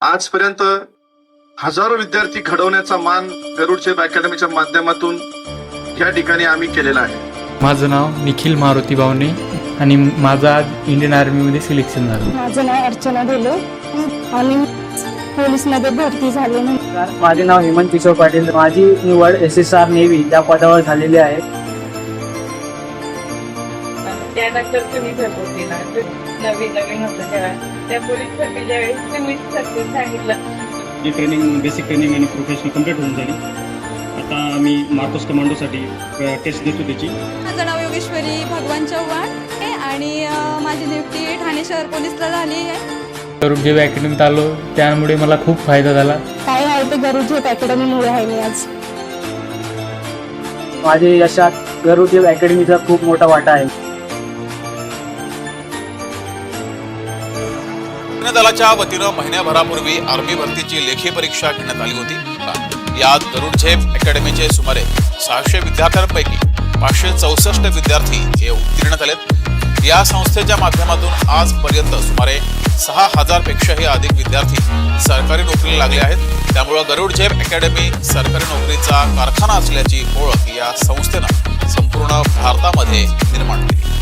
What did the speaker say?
आजपर्यंत हजारो विद्यार्थी घडवण्याचा मान गरुड झेप अकॅडमीच्या माध्यमातून या ठिकाणी आम्ही केलेला आहे। माझं नाव निखिल मारुती बावणे आणि माझं आज इंडियन आर्मीमध्ये सिलेक्शन झालं। माझं नाव अर्चना ढोले आणि पोलीसमध्ये भरती झाले। माझे नाव हेमंत किशोर पाटील। माझी निवड SSR नेव्ही या पदावर झालेली आहे। त्यानंतर तुम्ही सपोर्ट केला, नवीन होतं तेव्हा त्या पोलीससाठी ज्यावेळेस तुम्ही सांगितलं जी ट्रेनिंग बेसिक ट्रेनिंग आणि प्रोफेशनल कंप्लीट होऊन झाली। आता आम्ही मार्कोस कमांडोसाठी टेस्ट देतो त्याची। माझं नाव योगेश्वरी भगवान चव्हाण आहे आणि माझी नियुक्ती ठाणे शहर पोलीसला झाली आहे। गरुड झेप अकॅडमीत आलो त्यामुळे मला खूप फायदा झाला। काय आहे ते गरुड झेप अकॅडमीमुळे आहे मी आज। माझे यशात गरुड झेप अकॅडमीचा खूप मोठा वाटा आहे। दलाच्या वतीनं महिन्याभरापूर्वी आर्मी भरतीची लेखी परीक्षा घेण्यात आली होती। यात गरुड झेप अकॅडमीचे सुमारे 600 विद्यार्थ्यांपैकी 564 विद्यार्थी हे उत्तीर्ण झालेत। या संस्थेच्या माध्यमातून आजपर्यंत सुमारे 6000 पेक्षाही अधिक विद्यार्थी सरकारी नोकरीला लागले आहेत। त्यामुळे गरुड झेप अकॅडमी सरकारी नोकरीचा कारखाना असल्याची ओळख या संस्थेनं संपूर्ण भारतामध्ये निर्माण केली।